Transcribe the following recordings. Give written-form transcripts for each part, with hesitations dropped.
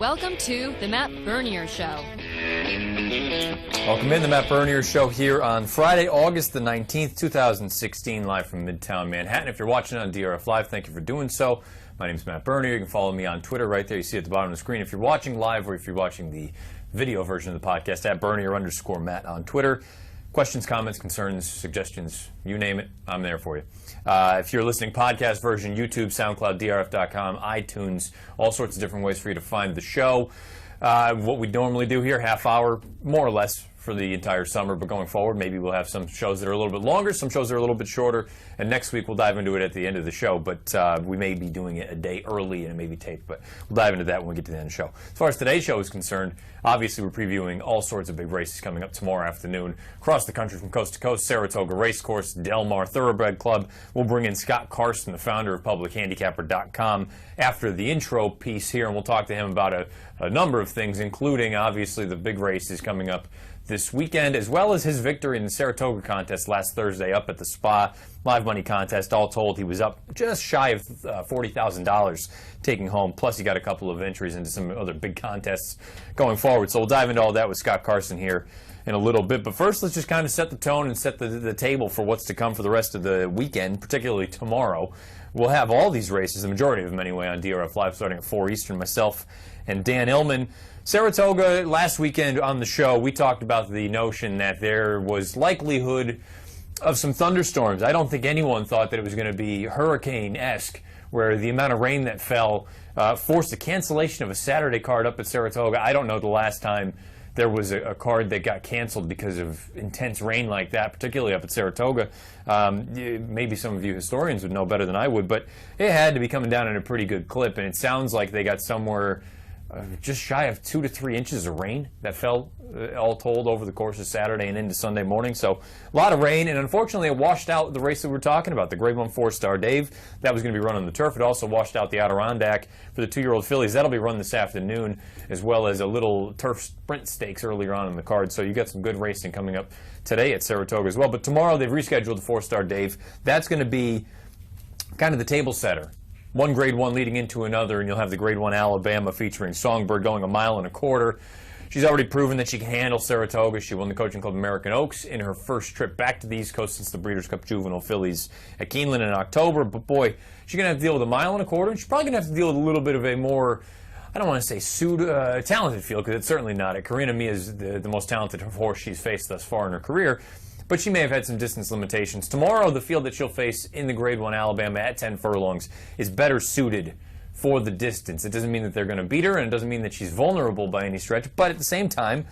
Welcome to the Matt Bernier Show. Welcome in the Matt Bernier Show here on Friday, August the 19th, 2016, live from Midtown Manhattan. If you're watching on DRF Live, thank you for doing so. My name is Matt Bernier. You can follow me on Twitter right there. You see at the bottom of the screen. If you're watching live or if you're watching the video version of the podcast, at Bernier_Matt on Twitter. Questions, comments, concerns, suggestions, you name it, I'm there for you. If you're listening podcast version, YouTube, SoundCloud, DRF.com, iTunes, all sorts of different ways for you to find the show. What we normally do here, half hour, more or less, for the entire summer, but going forward, maybe we'll have some shows that are a little bit longer, some shows that are a little bit shorter, and next week we'll dive into it at the end of the show, but we may be doing it a day early and it may be taped, but we'll dive into that when we get to the end of the show. As far as today's show is concerned, obviously we're previewing all sorts of big races coming up tomorrow afternoon across the country from coast to coast. Saratoga Racecourse, Del Mar Thoroughbred Club. We'll bring in Scott Carson, the founder of PublicHandicapper.com, after the intro piece here, and we'll talk to him about a number of things, including obviously the big races coming up this weekend, as well as his victory in the Saratoga contest last Thursday up at the Spa. Live money contest, all told, he was up just shy of $40,000 taking home, plus he got a couple of entries into some other big contests going forward. So we'll dive into all that with Scott Carson here in a little bit. But first, let's just kind of set the tone and set the table for what's to come for the rest of the weekend, particularly tomorrow. We'll have all these races, the majority of them anyway, on DRF Live starting at 4 Eastern. Myself and Dan Illman. Saratoga, last weekend on the show, we talked about the notion that there was likelihood of some thunderstorms. I don't think anyone thought that it was going to be hurricane-esque, where the amount of rain that fell forced a cancellation of a Saturday card up at Saratoga. I don't know the last time there was a card that got canceled because of intense rain like that, particularly up at Saratoga. Maybe some of you historians would know better than I would, but it had to be coming down in a pretty good clip, and it sounds like they got somewhere just shy of 2 to 3 inches of rain that fell, all told, over the course of Saturday and into Sunday morning. So a lot of rain, and unfortunately it washed out the race that we're talking about, the Grade 1 4-Star Dave. That was going to be run on the turf. It also washed out the Adirondack for the 2-year-old fillies. That'll be run this afternoon, as well as a little turf sprint stakes earlier on in the card. So you got some good racing coming up today at Saratoga as well. But tomorrow they've rescheduled the 4-Star Dave. That's going to be kind of the table setter. One Grade 1 leading into another, and you'll have the Grade 1 Alabama featuring Songbird going 1.25 miles. She's already proven that she can handle Saratoga. She won the Coaching Club American Oaks in her first trip back to the East Coast since the Breeders' Cup Juvenile Fillies at Keeneland in October. But boy, she's going to have to deal with 1.25 miles, and she's probably going to have to deal with a little bit of a more, I don't want to say talented field, because it's certainly not. Karina Mia is the most talented horse she's faced thus far in her career, but she may have had some distance limitations. Tomorrow, the field that she'll face in the Grade 1 Alabama at 10 furlongs is better suited for the distance. It doesn't mean that they're going to beat her, and it doesn't mean that she's vulnerable by any stretch, but at the same time,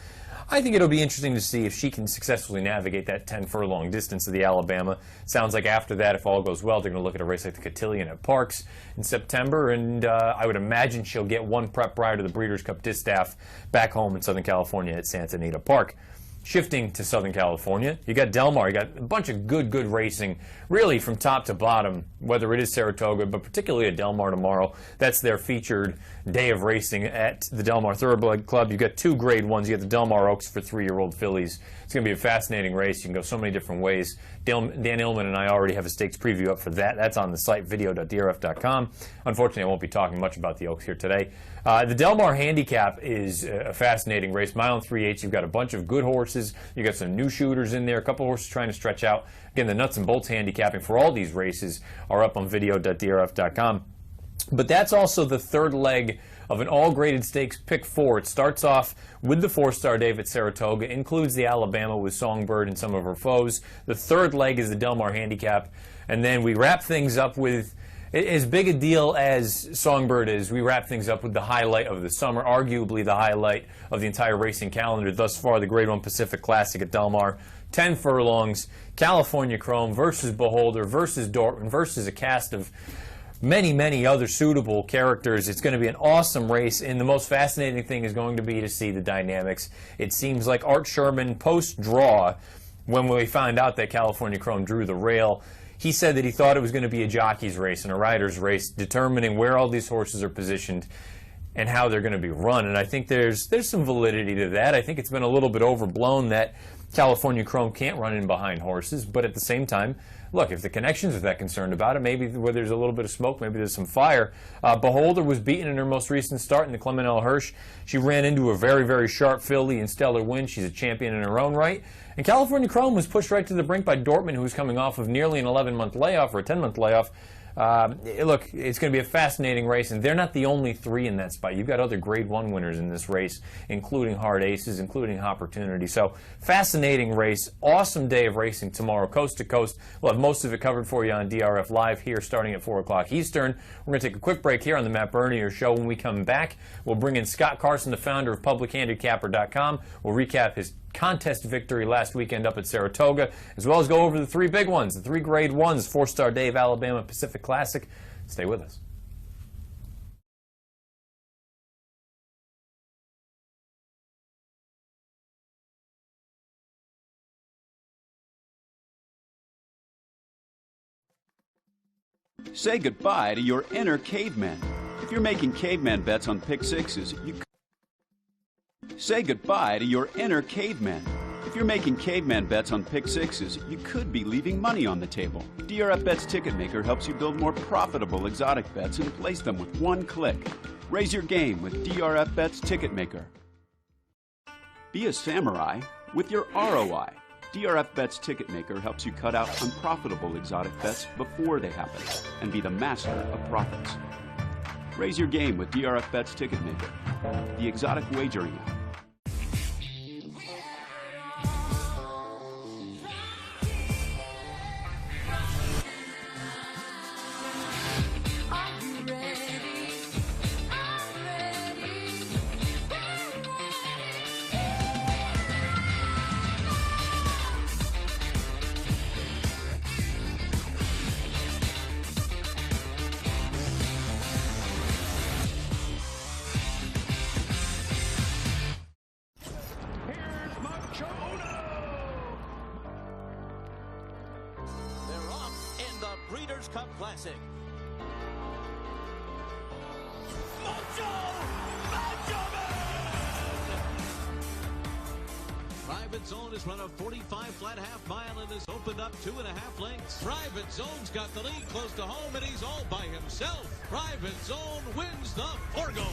I think it'll be interesting to see if she can successfully navigate that 10 furlong distance of the Alabama. Sounds like after that, if all goes well, they're going to look at a race like the Cotillion at Parks in September, and I would imagine she'll get one prep prior to the Breeders' Cup Distaff back home in Southern California at Santa Anita Park. Shifting to Southern California, you got Del Mar. You got a bunch of good racing, really from top to bottom, whether it is Saratoga, but particularly at Del Mar tomorrow. That's their featured day of racing at the Del Mar Thoroughbred Club. You got 2 Grade 1s. You got the Del Mar Oaks for 3-year-old fillies. It's going to be a fascinating race. You can go so many different ways. Dan Illman and I already have a stakes preview up for that. That's on the site, video.drf.com. Unfortunately, I won't be talking much about the Oaks here today. The Del Mar Handicap is a fascinating race. 1 3/8. You've got a bunch of good horses. You've got some new shooters in there, a couple horses trying to stretch out. Again, the nuts and bolts handicapping for all these races are up on video.drf.com. But that's also the third leg of an all-graded stakes pick 4. It starts off with the 4-Star Dave at Saratoga, includes the Alabama with Songbird and some of her foes. The third leg is the Del Mar Handicap, and then we wrap things up with, as big a deal as Songbird is, we wrap things up with the highlight of the summer, arguably the highlight of the entire racing calendar thus far, the Grade 1 Pacific Classic at Del Mar. 10 furlongs, California Chrome versus Beholder versus Dortmund versus a cast of many other suitable characters. It's going to be an awesome race, and the most fascinating thing is going to be to see the dynamics. It seems like Art Sherman, post-draw, when we found out that California Chrome drew the rail, he said that he thought it was going to be a jockey's race and a rider's race, determining where all these horses are positioned and how they're going to be run. And I think there's some validity to that. I think it's been a little bit overblown that California Chrome can't run in behind horses, but at the same time, look, if the connections are that concerned about it, maybe where there's a little bit of smoke, maybe there's some fire. Beholder was beaten in her most recent start in the Clement L. Hirsch. She ran into a very, very sharp filly in Stellar Wind. She's a champion in her own right. And California Chrome was pushed right to the brink by Dortmund, who's coming off of nearly an 11-month layoff or a 10-month layoff. Look, it's going to be a fascinating race, and they're not the only three in that spot. You've got other Grade 1 winners in this race, including Hard Aces, including Opportunity. So, fascinating race. Awesome day of racing tomorrow, coast to coast. We'll have most of it covered for you on DRF Live here starting at 4 o'clock Eastern. We're going to take a quick break here on the Matt Bernier Show. When we come back, we'll bring in Scott Carson, the founder of publichandicapper.com. We'll recap his contest victory last weekend up at Saratoga, as well as go over the three big ones, the three Grade 1s, 4-Star Dave Alabama Pacific Classic. Stay with us. Say goodbye to your inner caveman. If you're making caveman bets on pick sixes, say goodbye to your inner caveman. If you're making caveman bets on pick sixes, you could be leaving money on the table. DRF Bets Ticket Maker helps you build more profitable exotic bets and place them with one click. Raise your game with DRF Bets Ticket Maker. Be a samurai with your ROI. DRF Bets Ticket Maker helps you cut out unprofitable exotic bets before they happen and be the master of profits. Raise your game with DRF Bets Ticket Maker, the exotic wagering app. Breeders' Cup Classic. Private Zone has run a 45 flat half mile and has opened up 2.5 lengths. Private Zone's got the lead close to home and he's all by himself. Private Zone wins the Forgo.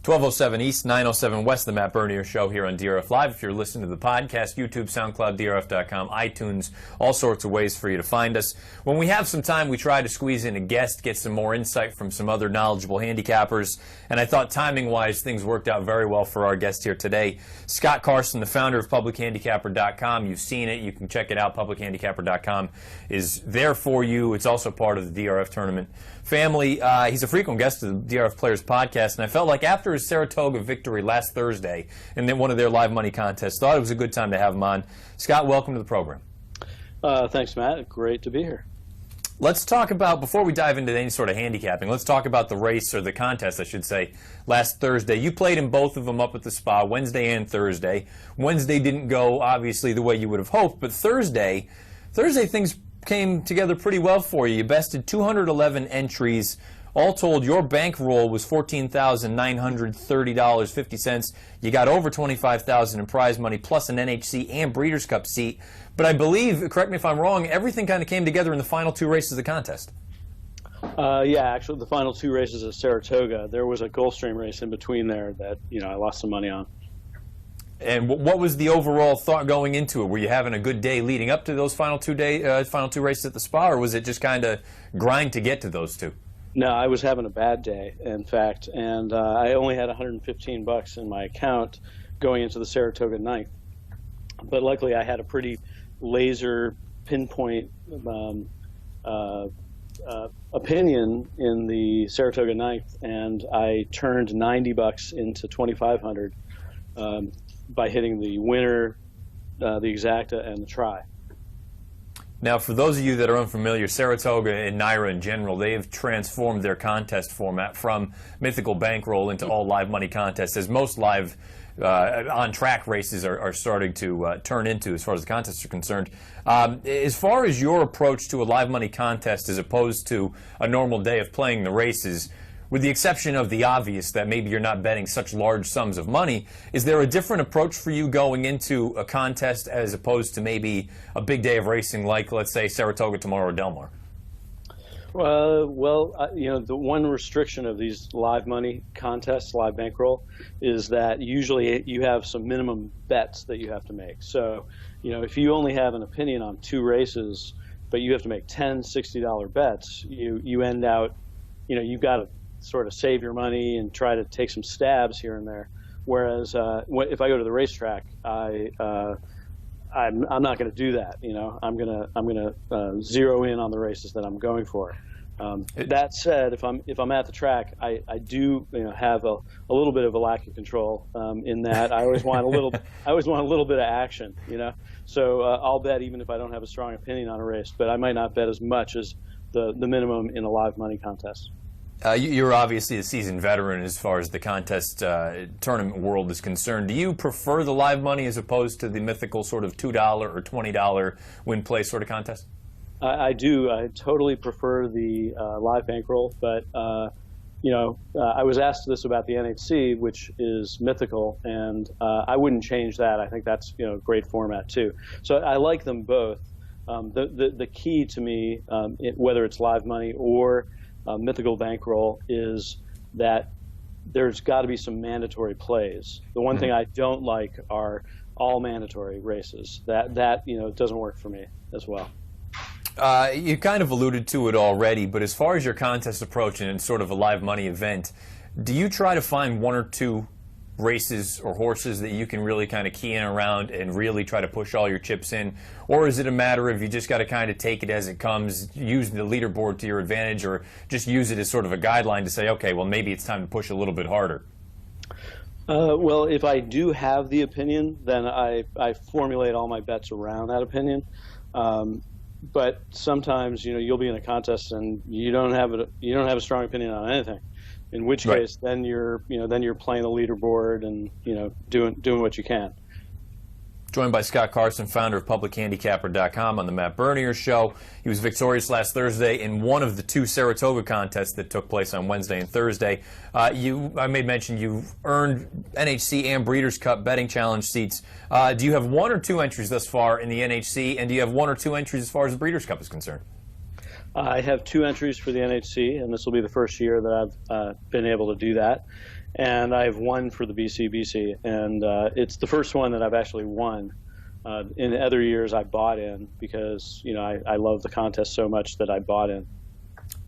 1207 East, 907 West, the Matt Bernier Show here on DRF Live. If you're listening to the podcast, YouTube, SoundCloud, DRF.com, iTunes, all sorts of ways for you to find us. When we have some time, we try to squeeze in a guest, get some more insight from some other knowledgeable handicappers. And I thought timing-wise, things worked out very well for our guest here today. Scott Carson, the founder of publichandicapper.com. You've seen it. You can check it out. Publichandicapper.com is there for you. It's also part of the DRF tournament family. He's a frequent guest of the DRF Players podcast, and I felt like after his Saratoga victory last Thursday and then one of their live money contests, thought it was a good time to have him on. Scott, welcome to the program. Thanks, Matt. Great to be here. Let's talk about, before we dive into any sort of handicapping, let's talk about the race, or the contest, I should say, last Thursday. You played in both of them up at the Spa, Wednesday and Thursday. Wednesday didn't go, obviously, the way you would have hoped, but Thursday things came together pretty well for you. You bested 211 entries. All told, your bankroll was $14,930.50. You got over $25,000 in prize money, plus an NHC and Breeders' Cup seat. But I believe, correct me if I'm wrong, everything kind of came together in the final two races of the contest. Yeah, actually, the final two races at Saratoga, there was a Gulfstream race in between there that I lost some money on. And what was the overall thought going into it? Were you having a good day leading up to those final two races at the Spa, or was it just kind of grind to get to those two? No, I was having a bad day, in fact, and I only had $115 in my account going into the Saratoga 9th. But luckily, I had a pretty laser pinpoint opinion in the Saratoga 9th, and I turned $90 into $2,500 by hitting the winner, the exacta, and the try. Now, for those of you that are unfamiliar, Saratoga and NYRA in general, they have transformed their contest format from mythical bankroll into all live money contests, as most live on-track races are starting to turn into, as far as the contests are concerned. As far as your approach to a live money contest as opposed to a normal day of playing the races, with the exception of the obvious that maybe you're not betting such large sums of money, is there a different approach for you going into a contest as opposed to maybe a big day of racing like, let's say, Saratoga tomorrow or Del Mar? The one restriction of these live money contests, live bankroll, is that usually you have some minimum bets that you have to make. So, if you only have an opinion on 2 races, but you have to make 10 $60 bets, you end out, you've got to sort of save your money and try to take some stabs here and there. Whereas if I go to the racetrack, I'm not going to do that. I'm going to zero in on the races that I'm going for. That said, if I'm at the track, I do have a little bit of a lack of control in that I always want a little bit of action. So I'll bet even if I don't have a strong opinion on a race, but I might not bet as much as the minimum in a live money contest. You're obviously a seasoned veteran as far as the contest tournament world is concerned. Do you prefer the live money as opposed to the mythical sort of $2 or $20 win-play sort of contest? I do. I totally prefer the live bankroll, but I was asked this about the NHC, which is mythical, and I wouldn't change that. I think that's a great format too. So I like them both. The key to me, whether it's live money or mythical bankroll, is that there's got to be some mandatory plays. The one thing I don't like are all mandatory races. That doesn't work for me as well. You kind of alluded to it already, but as far as your contest approach and sort of a live money event, do you try to find 1 or 2 races or horses that you can really kind of key in around and really try to push all your chips in? Or is it a matter of you just got to kind of take it as it comes, use the leaderboard to your advantage, or just use it as sort of a guideline to say, okay, well, maybe it's time to push a little bit harder? Well, if I do have the opinion, then I formulate all my bets around that opinion. But sometimes, you'll be in a contest and you don't have a strong opinion on anything. In which case, then you're playing the leaderboard and doing what you can. Joined by Scott Carson, founder of PublicHandicapper.com on the Matt Bernier Show. He was victorious last Thursday in one of the 2 Saratoga contests that took place on Wednesday and Thursday. I made mention you've earned NHC and Breeders' Cup betting challenge seats. Do you have 1 or 2 entries thus far in the NHC, and do you have 1 or 2 entries as far as the Breeders' Cup is concerned? I have 2 entries for the NHC, and this will be the first year that I've been able to do that. And I have 1 for the BC, and it's the first one that I've actually won. In other years, I bought in because I love the contest so much that I bought in.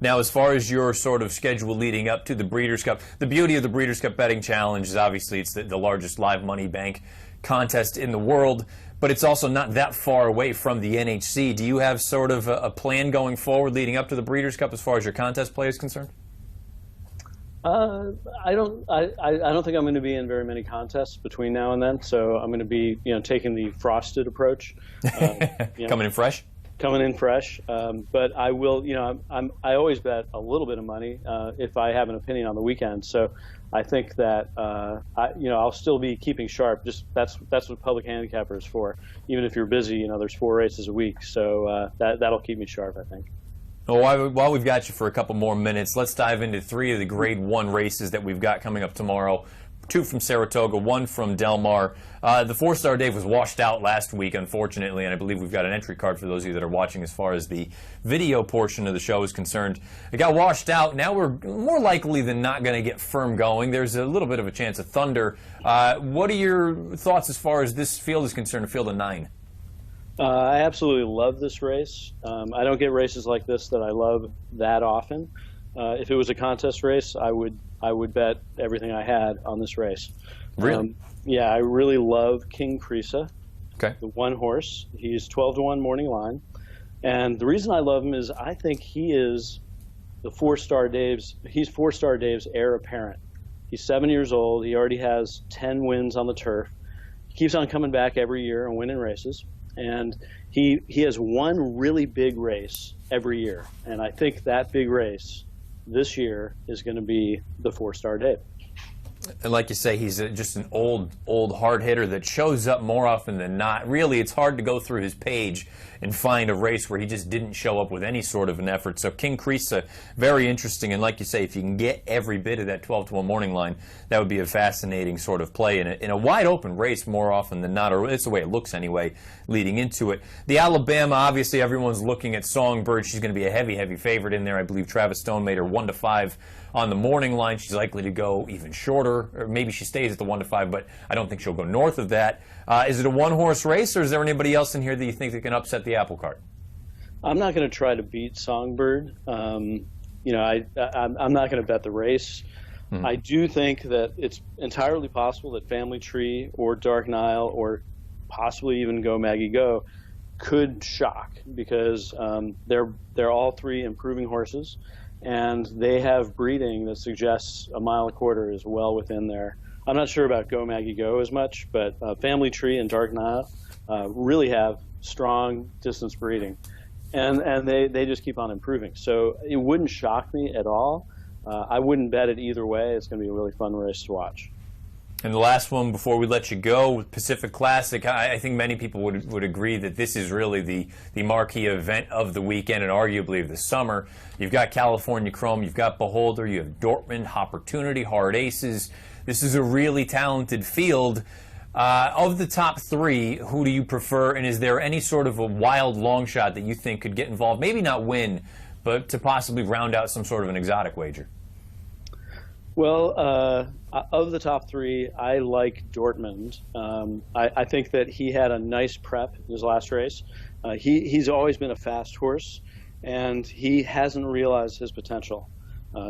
Now, as far as your sort of schedule leading up to the Breeders' Cup, the beauty of the Breeders' Cup betting challenge is obviously it's the largest live money bank contest in the world, but it's also not that far away from the NHC. Do you have sort of a plan going forward leading up to the Breeders' Cup as far as your contest play is concerned? I don't think I'm going to be in very many contests between now and then, so I'm going to be taking the frosted approach. Coming in fresh? Coming in fresh, but I will. I always bet a little bit of money if I have an opinion on the weekend. So I think that I'll still be keeping sharp. Just that's what Public Handicapper is for. Even if you're busy, there's 4 races a week, so that'll keep me sharp, I think. Well, while we've got you for a couple more minutes, let's dive into 3 of the Grade 1 races that we've got coming up tomorrow. 2 from Saratoga, 1 from Del Mar. The 4-Star Dave was washed out last week, unfortunately, and I believe we've got an entry card for those of you that are watching as far as the video portion of the show is concerned. It got washed out. Now we're more likely than not going to get firm going. There's a little bit of a chance of thunder. What are your thoughts as far as this field is concerned, a field of 9? I absolutely love this race. I don't get races like this that I love that often. If it was a contest race, I would bet everything I had on this race. Really? Yeah, I really love King Creesa, okay, the 1 horse. He's 12-to-1 morning line. And the reason I love him is I think he is the 4-Star Dave's heir apparent. He's 7 years old. He already has 10 wins on the turf. He keeps on coming back every year and winning races. And he has one really big race every year. And I think that big race this year is going to be the 4-Star Dave. And like you say, he's just an old hard hitter that shows up more often than not. Really, it's hard to go through his page and find a race where he just didn't show up with any sort of an effort. So King Creesa, very interesting. And like you say, if you can get every bit of that 12-to-1 morning line, that would be a fascinating sort of play in a wide open race more often than not, or it's the way it looks anyway, leading into it. The Alabama, obviously everyone's looking at Songbird. She's going to be a heavy favorite in there. I believe Travis Stone made her 1-5 on the morning line. She's likely to go even shorter, or maybe she stays at the 1-5, but I don't think she'll go north of that. Is it a one-horse race, or is there anybody else in here that you think that can upset the apple cart? I'm not going to try to beat Songbird. I'm not going to bet the race. I do think that it's entirely possible that Family Tree or Dark Nile or possibly even Go Maggie Go could shock, because they're all three improving horses, and they have breeding that suggests a mile and a quarter is well within there. I'm not sure about Go Maggie Go as much, but Family Tree and Dark Nile really have strong distance breeding, and they just keep on improving. So it wouldn't shock me at all. I wouldn't bet it either way. It's going to be a really fun race to watch. And the last one before we let you go, with Pacific Classic, I think many people would agree that this is really the marquee event of the weekend and arguably of the summer. You've got California Chrome, you've got Beholder, you have Dortmund, Opportunity, Hard Aces. This is a really talented field. Of the top three, who do you prefer, and is there any sort of a wild long shot that you think could get involved, maybe not win, but to possibly round out some sort of an exotic wager? Well, of the top three, I like Dortmund. I think that he had a nice prep in his last race. He's always been a fast horse, and he hasn't realized his potential.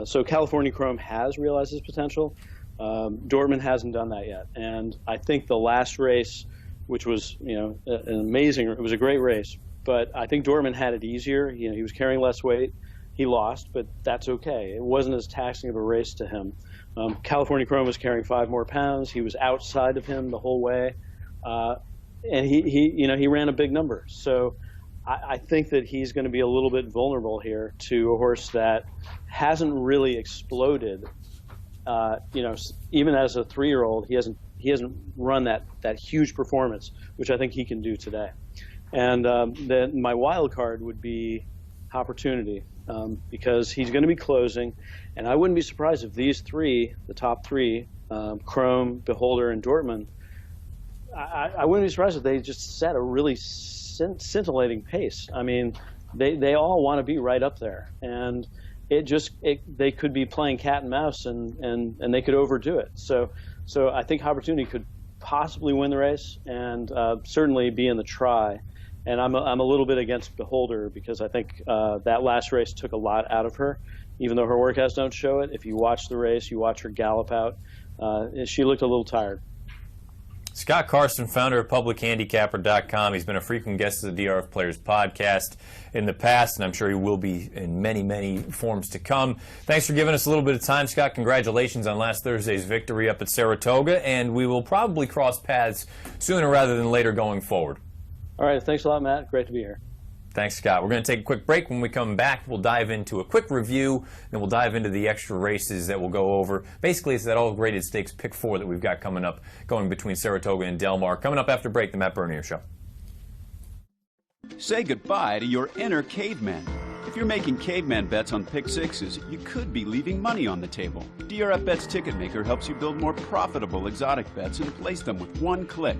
So California Chrome has realized his potential. Dortmund hasn't done that yet. And I think the last race, which was an amazing, it was a great race, but I think Dortmund had it easier. He was carrying less weight. He lost, but that's okay. It wasn't as taxing of a race to him. California Chrome was carrying 5 more pounds. He was outside of him the whole way, and he ran a big number. So I think that he's going to be a little bit vulnerable here to a horse that hasn't really exploded. Even as a 3-year-old, he hasn't run that huge performance, which I think he can do today. And then my wild card would be Opportunity, because he's going to be closing, and I wouldn't be surprised if these three, the top three, Chrome, Beholder, and Dortmund, I wouldn't be surprised if they just set a really scintillating pace. I mean, they all want to be right up there, and they could be playing cat and mouse, and they could overdo it. So I think Opportunity could possibly win the race, and certainly be in the try. And I'm a little bit against Beholder, because I think that last race took a lot out of her, even though her workouts don't show it. If you watch the race, you watch her gallop out, she looked a little tired. Scott Carson, founder of PublicHandicapper.com. He's been a frequent guest of the DRF Players podcast in the past, and I'm sure he will be in many, many forms to come. Thanks for giving us a little bit of time, Scott. Congratulations on last Thursday's victory up at Saratoga, and we will probably cross paths sooner rather than later going forward. All right, thanks a lot, Matt. Great to be here. Thanks, Scott. We're going to take a quick break. When we come back, we'll dive into a quick review, then we'll dive into the extra races that we'll go over. Basically, it's that all-graded stakes pick 4 that we've got coming up, going between Saratoga and Del Mar. Coming up after break, the Matt Bernier Show. Say goodbye to your inner caveman. If you're making caveman bets on pick sixes, you could be leaving money on the table. DRF Bets Ticket Maker helps you build more profitable exotic bets and place them with one click.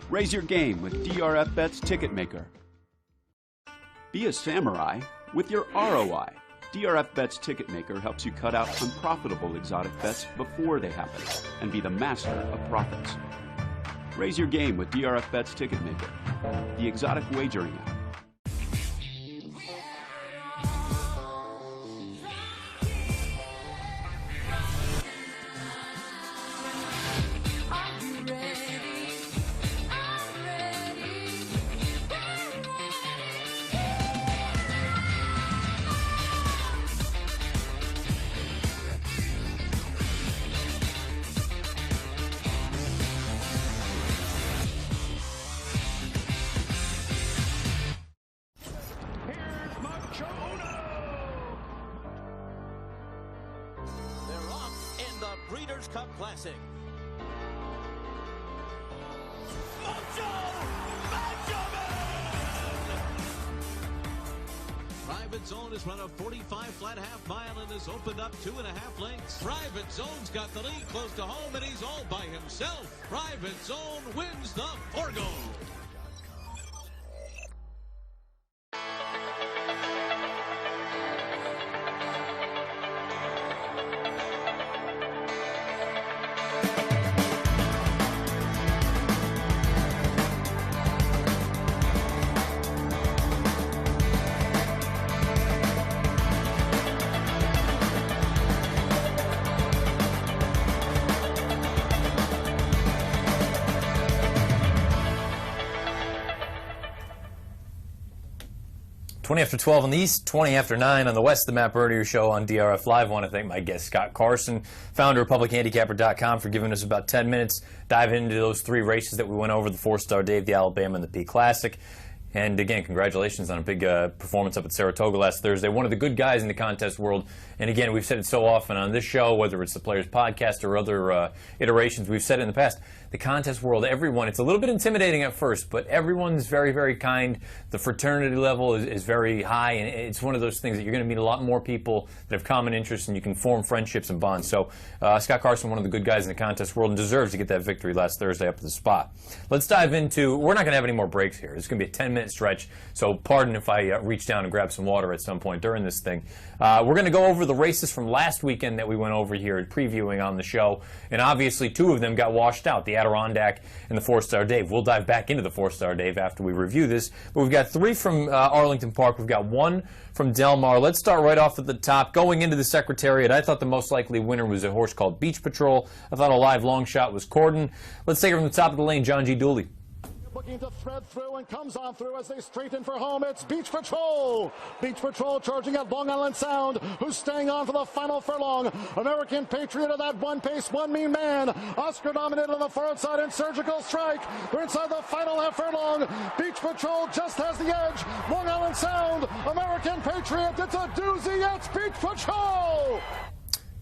Raise your game with DRF Bets Ticket Maker. Be a samurai with your ROI. DRF Bets Ticket Maker helps you cut out unprofitable exotic bets before they happen and be the master of profits. Raise your game with DRF Bets Ticket Maker, the exotic wagering app. Breeders' Cup Classic. Private Zone has run a 45 flat half mile and has opened up 2.5 lengths. Private Zone's got the lead close to home and he's all by himself. Private Zone wins the Forgo. 20 after 12 on the East, 20 after 9 on the West, the Matt Bernier Show on DRF Live. I want to thank my guest, Scott Carson, founder of PublicHandicapper.com, for giving us about 10 minutes, diving into those 3 races that we went over, the 4-Star Dave, the Alabama, and the P Classic. And again, congratulations on a big performance up at Saratoga last Thursday. One of the good guys in the contest world. And again, we've said it so often on this show, whether it's the Players Podcast or other iterations, we've said it in the past. The contest world, everyone, it's a little bit intimidating at first, but everyone's very, very kind. The fraternity level is very high, and it's one of those things that you're going to meet a lot more people that have common interests, and you can form friendships and bonds. So Scott Carson, one of the good guys in the contest world, and deserves to get that victory last Thursday up at the spot. Let's dive into, we're not going to have any more breaks here. It's going to be a 10-minute stretch, so pardon if I reach down and grab some water at some point during this thing. We're going to go over the races from last weekend that we went over here previewing on the show, and obviously 2 of them got washed out, the Adirondack and the 4-Star Dave. We'll dive back into the 4-Star Dave after we review this, but we've got 3 from Arlington Park. We've got 1 from Del Mar. Let's start right off at the top. Going into the Secretariat, I thought the most likely winner was a horse called Beach Patrol. I thought a live long shot was Corden. Let's take it from the top of the lane, John G. Dooley. Looking to thread through and comes on through as they straighten for home. It's Beach Patrol. Beach Patrol charging at Long Island Sound, who's staying on for the final furlong. American Patriot of that one pace, one mean man. Oscar dominated on the far outside and Surgical Strike. We're inside the final half furlong. Beach Patrol just has the edge. Long Island Sound, American Patriot. It's a doozy. It's Beach Patrol.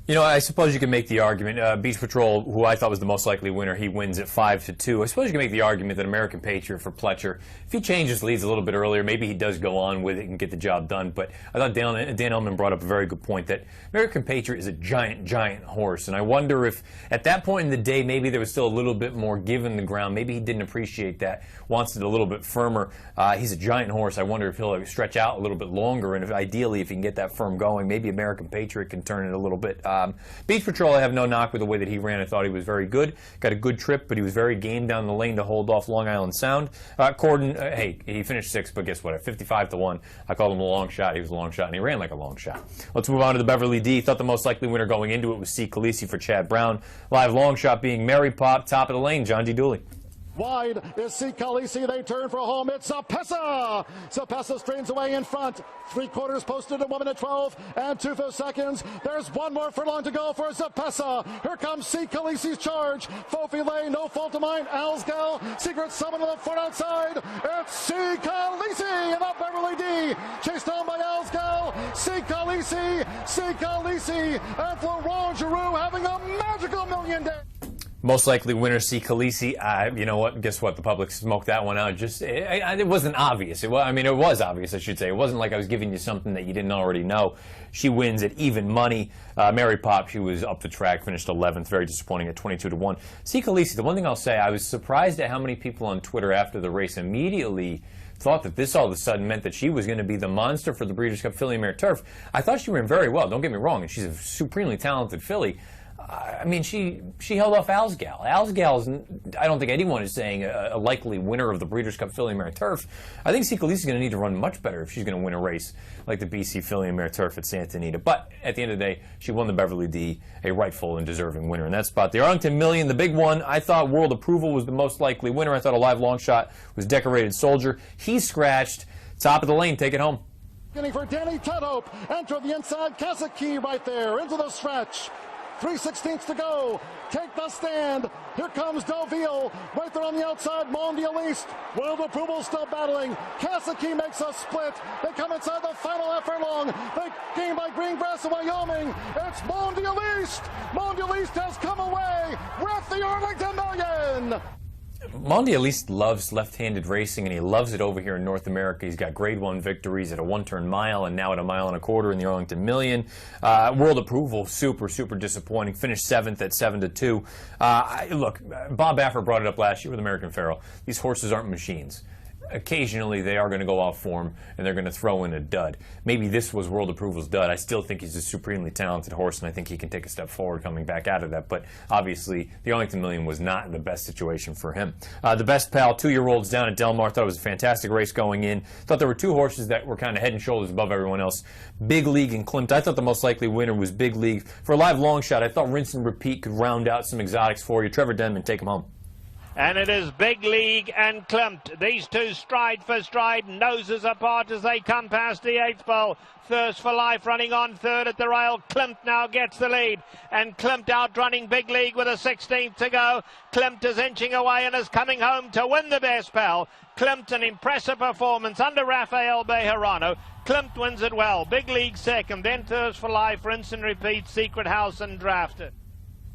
You know, I suppose you can make the argument, Beach Patrol, who I thought was the most likely winner, he wins at 5-2. I suppose you can make the argument that American Patriot for Pletcher, if he changes leads a little bit earlier, maybe he does go on with it and get the job done. But I thought Dan Ellman brought up a very good point that American Patriot is a giant, giant horse. And I wonder if at that point in the day, maybe there was still a little bit more given the ground. Maybe he didn't appreciate that, wants it a little bit firmer. He's a giant horse. I wonder if he'll stretch out a little bit longer. And if, ideally, if he can get that firm going, maybe American Patriot can turn it a little bit. Beach Patrol, I have no knock with the way that he ran. I thought he was very good. Got a good trip, but he was very game down the lane to hold off Long Island Sound. Corden, hey, he finished 6th, but guess what? At 55-1, I called him a long shot. He was a long shot, and he ran like a long shot. Let's move on to the Beverly D. Thought the most likely winner going into it was C. Khaleesi for Chad Brown. Live long shot being Mary Pop, top of the lane, John G. Dooley. Wide is C. Khaleesi. They turn for home. It's Zapessa. Zapessa strains away in front. 3/4 posted at 1:12 and 2/5 seconds. There's one more furlong to go for Zapessa. Here comes C. Khaleesi's charge. Faux-filet, no fault of mine. Alsgal, Secret Summon on the front outside. It's C. Khaleesi and up Beverly D. Chased on by Alsgal. C. Khaleesi. C. Khaleesi. And Florent Giroux having a magical million day. Most likely winner, C. Khaleesi. You know what? Guess what? The public smoked that one out. Just it wasn't obvious. It was obvious, I should say. It wasn't like I was giving you something that you didn't already know. She wins at even money. Mary Pop, she was up the track, finished 11th. Very disappointing at 22-1. C. Khaleesi, the one thing I'll say, I was surprised at how many people on Twitter after the race immediately thought that this all of a sudden meant that she was going to be the monster for the Breeders' Cup Filly Mare Turf. I thought she ran very well. Don't get me wrong, and she's a supremely talented filly. I mean, she held off Alsgal. Alsgal's, I don't think anyone is saying a likely winner of the Breeders' Cup Filly Mare Turf. I think C. Khaleesi is going to need to run much better if she's going to win a race like the BC Filly Mare Turf at Santa Anita. But at the end of the day, she won the Beverly D, a rightful and deserving winner in that spot. The Arlington Million, the big one, I thought World Approval was the most likely winner. I thought a live long shot was Decorated Soldier. He scratched. Top of the lane, take it home. Getting for Danny Tudhope. Enter the inside. Kazaki right there into the stretch. 3/16 to go. Take the stand. Here comes Deauville. Right there on the outside, Mondialiste. World Approval still battling. Kasaki makes a split. They come inside the final effort long. They gain by Greengrass of Wyoming. It's Mondialiste. Mondialiste has come away with the Arlington Million. Mondialiste loves left-handed racing, and he loves it over here in North America. He's got grade 1 victories at a one-turn mile and now at a mile and a quarter in the Arlington Million. World Approval, super disappointing. Finished 7th at 7-2. Look, Bob Baffer brought it up last year with American Pharoah. These horses aren't machines. Occasionally they are going to go off form and they're going to throw in a dud. Maybe this was World Approval's dud. I still think he's a supremely talented horse, and I think he can take a step forward coming back out of that. But obviously the Arlington Million was not the best situation for him. The Best Pal, 2-year-olds down at Del Mar. Thought it was a fantastic race going in. Thought there were two horses that were kind of head and shoulders above everyone else. Big League and Klimt. I thought the most likely winner was Big League. For a live long shot, I thought Rinse and Repeat could round out some exotics for you. Trevor Denman, take him home. And it is Big League and Klimt. These two stride for stride, noses apart as they come past the 8th pole. Thirst for Life running on third at the rail. Klimt now gets the lead, and Klimt outrunning Big League with a 16th to go. Klimt is inching away and is coming home to win the Best Pal. Klimt, an impressive performance under Rafael Bejarano. Klimt wins it well. Big League second, then Thirst for Life, Rinse and Repeat, Secret House and Drafted.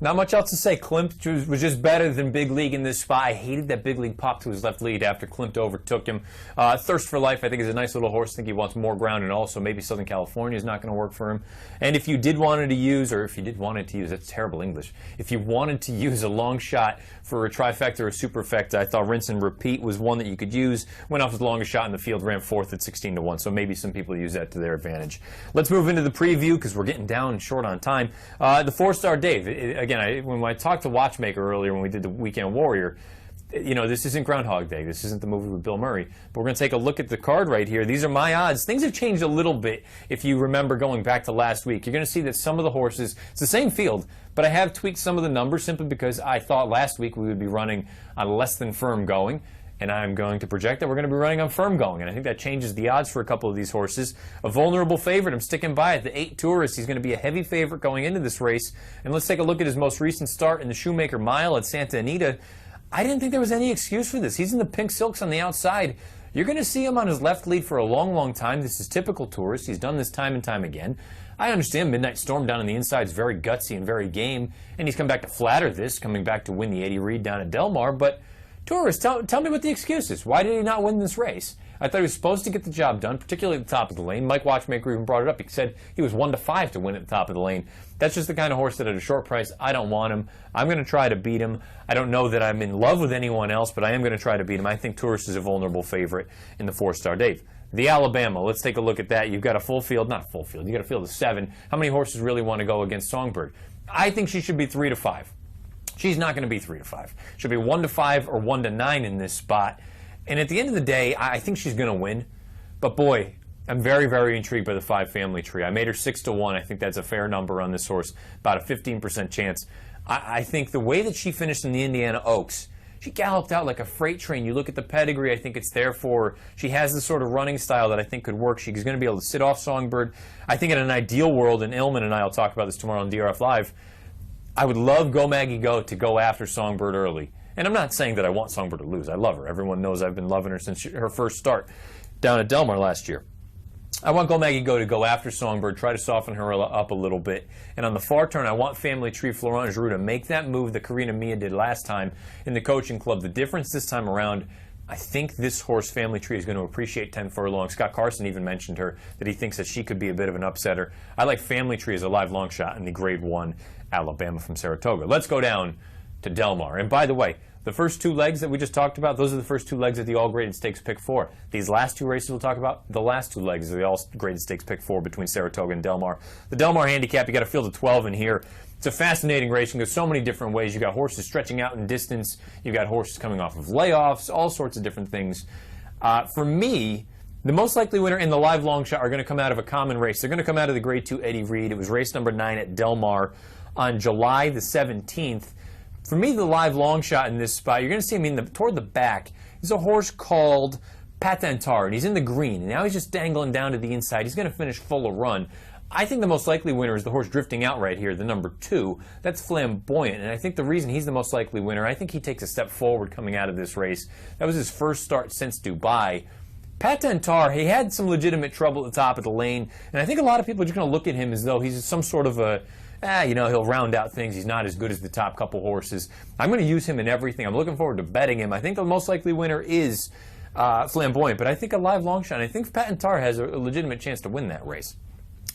Not much else to say. Klimt was just better than Big League in this spot. I hated that Big League popped to his left lead after Klimt overtook him. Thirst for Life, I think, is a nice little horse. I think he wants more ground, and also maybe Southern California is not going to work for him. And if you did want to use, that's terrible English. If you wanted to use a long shot for a trifecta or a superfecta, I thought Rinse and Repeat was one that you could use. Went off with the longest shot in the field, ran 4th at 16-1. So maybe some people use that to their advantage. Let's move into the preview because we're getting down short on time. The 4-star Dave. When I talked to Watchmaker earlier when we did the Weekend Warrior, you know, this isn't Groundhog Day. This isn't the movie with Bill Murray. But we're going to take a look at the card right here. These are my odds. Things have changed a little bit if you remember going back to last week. You're going to see that some of the horses, it's the same field, but I have tweaked some of the numbers simply because I thought last week we would be running on less than firm going. And I'm going to project that we're going to be running on firm going. And I think that changes the odds for a couple of these horses. A vulnerable favorite, I'm sticking by it. The 8 Tourist, he's going to be a heavy favorite going into this race. And let's take a look at his most recent start in the Shoemaker Mile at Santa Anita. I didn't think there was any excuse for this. He's in the pink silks on the outside. You're going to see him on his left lead for a long time. This is typical Tourist. He's done this time and time again. I understand Midnight Storm down on the inside is very gutsy and very game. And he's come back to flatter this, coming back to win the Eddie Reed down at Del Mar. But Tourist, tell me what the excuse is. Why did he not win this race? I thought he was supposed to get the job done, particularly at the top of the lane. Mike Watchmaker even brought it up. He said he was 1-5 to win at the top of the lane. That's just the kind of horse that at a short price, I don't want him. I'm going to try to beat him. I don't know that I'm in love with anyone else, but I am going to try to beat him. I think Tourist is a vulnerable favorite in the 4-star Dave. The Alabama, let's take a look at that. You've got a full field, not full field, you've got a field of 7. How many horses really want to go against Songbird? I think she should be 3-5. She's not going to be 3-5. She'll be 1-5 or 1-9 in this spot. And at the end of the day, I think she's going to win. But boy, I'm very intrigued by the 5 family tree. I made her 6-1. I think that's a fair number on this horse. About a 15% chance. I think the way that she finished in the Indiana Oaks, she galloped out like a freight train. You look at the pedigree, I think it's there for her. She has the sort of running style that I think could work. She's going to be able to sit off Songbird. I think in an ideal world, and Illman and I will talk about this tomorrow on DRF Live, I would love Go Maggie Go to go after Songbird early. And I'm not saying that I want Songbird to lose. I love her. Everyone knows I've been loving her since her first start down at Del Mar last year. I want Go Maggie Go to go after Songbird, try to soften her up a little bit. And on the far turn, I want Family Tree Florent Giroux to make that move that Karina Mia did last time in the coaching club. The difference this time around, I think this horse, Family Tree, is going to appreciate 10 furlongs. Scott Carson even mentioned her, that he thinks that she could be a bit of an upsetter. I like Family Tree as a live long shot in the Grade 1 Alabama from Saratoga. Let's go down to Del Mar. And by the way, the first 2 legs that we just talked about, those are the first 2 legs of the all-graded stakes pick 4. These last 2 races we'll talk about, the last 2 legs of the all-graded stakes pick 4 between Saratoga and Del Mar. The Del Mar handicap, you got a field of 12 in here. It's a fascinating race. You can go so many different ways. You got horses stretching out in distance. You got horses coming off of layoffs, all sorts of different things. For me, the most likely winner in the live long shot are going to come out of a common race. They're going to come out of the Grade 2 Eddie Reed. It was race number 9 at Del Mar on July the 17th. For me, the live long shot in this spot, you're going to see him toward the back. He's a horse called Patentar, and he's in the green. And now he's just dangling down to the inside. He's going to finish full of run. I think the most likely winner is the horse drifting out right here, the number 2. That's Flamboyant, and I think the reason he's the most likely winner, I think he takes a step forward coming out of this race. That was his first start since Dubai. Patentar, he had some legitimate trouble at the top of the lane, and I think a lot of people are just going to look at him as though he's some sort of a, he'll round out things. He's not as good as the top couple horses. I'm going to use him in everything. I'm looking forward to betting him. I think the most likely winner is Flamboyant, but I think a live long shot. I think Patentar has a legitimate chance to win that race.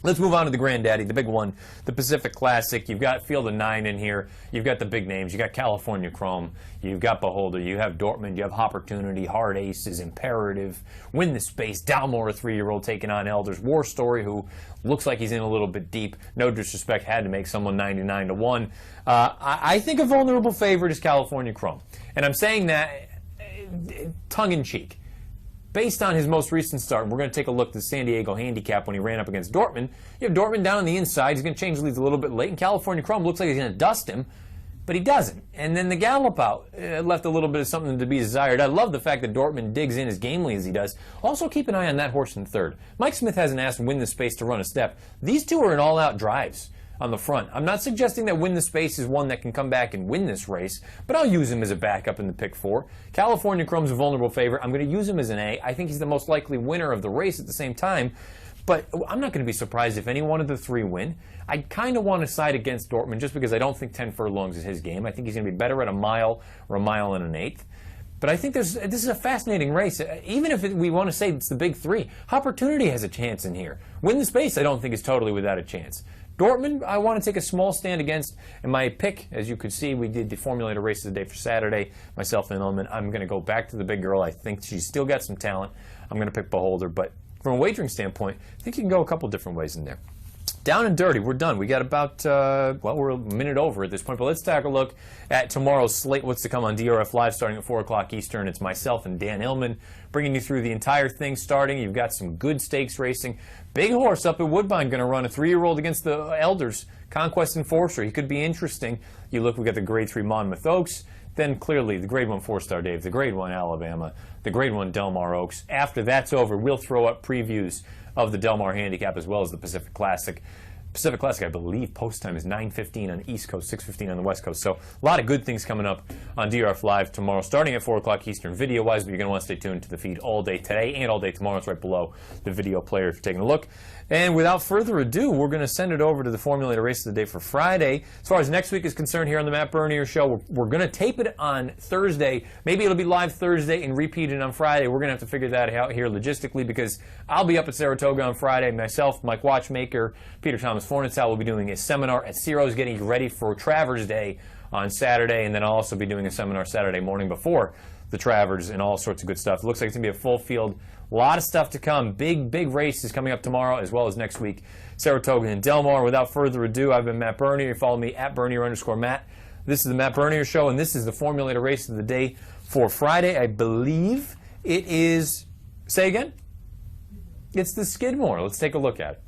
Let's move on to the granddaddy, the big one, the Pacific Classic. You've got Field of 9 in here. You've got the big names. You've got California Chrome. You've got Beholder. You have Dortmund. You have Opportunity, Hard Aces, Imperative, Win the Space, Dalmore, a 3-year-old taking on Elders, War Story, who looks like he's in a little bit deep. No disrespect, had to make someone 99 to 1. I think a vulnerable favorite is California Chrome. And I'm saying that tongue-in-cheek. Based on his most recent start, we're going to take a look at the San Diego handicap when he ran up against Dortmund. You have Dortmund down on the inside. He's going to change leads a little bit late. And California Chrome looks like he's going to dust him, but he doesn't. And then the gallop out left a little bit of something to be desired. I love the fact that Dortmund digs in as gamely as he does. Also keep an eye on that horse in third. Mike Smith hasn't asked Win the Space to run a step. These two are in all-out drives on the front. I'm not suggesting that Win the Space is one that can come back and win this race, but I'll use him as a backup in the pick 4. California Chrome's a vulnerable favorite. I'm going to use him as an A. I think he's the most likely winner of the race at the same time, but I'm not going to be surprised if any one of the 3 win. I kind of want to side against Dortmund just because I don't think 10 furlongs is his game. I think he's going to be better at a mile or a mile and an eighth. But I think this is a fascinating race. Even if we want to say it's the big 3, Opportunity has a chance in here. Win the Space, I don't think is totally without a chance. Dortmund, I want to take a small stand against. And my pick, as you could see, we did the formulator race of the day for Saturday, myself and Elman. I'm going to go back to the big girl. I think she's still got some talent. I'm going to pick Beholder. But from a wagering standpoint, I think you can go a couple different ways in there. Down and dirty, we're done. We got about, we're a minute over at this point, but let's take a look at tomorrow's slate, what's to come on DRF Live starting at 4 o'clock Eastern. It's myself and Dan Illman bringing you through the entire thing starting. You've got some good stakes racing. Big horse up at Woodbine going to run a 3-year-old against the Elders, Conquest Enforcer. He could be interesting. You look, we got the Grade 3 Monmouth Oaks, then clearly the Grade 1 4-star Dave, the Grade 1 Alabama, the Grade 1 Delmar Oaks. After that's over, we'll throw up previews of the Delmar Handicap as well as the Pacific Classic. Pacific Classic, I believe, post time is 9:15 on the East Coast, 6:15 on the West Coast. So a lot of good things coming up on DRF Live tomorrow, starting at 4 o'clock Eastern video-wise, but you're going to want to stay tuned to the feed all day today and all day tomorrow. It's right below the video player if you're taking a look. And without further ado, we're going to send it over to the formulator race of the day for Friday. As far as next week is concerned here on the Matt Bernier Show, we're going to tape it on Thursday. Maybe it'll be live Thursday and repeat it on Friday. We're going to have to figure that out here logistically because I'll be up at Saratoga on Friday. Myself, Mike Watchmaker, Peter Thomas Fornitzow will be doing a seminar at Ciro's getting you ready for Travers Day on Saturday, and then I'll also be doing a seminar Saturday morning before the Travers and all sorts of good stuff. It looks like it's going to be a full field. A lot of stuff to come. Big races coming up tomorrow as well as next week. Saratoga and Delmar. Without further ado, I've been Matt Bernier. You follow me at Bernier_Matt. This is the Matt Bernier Show, and this is the formulator race of the day for Friday. I believe it is, say again? It's the Skidmore. Let's take a look at it.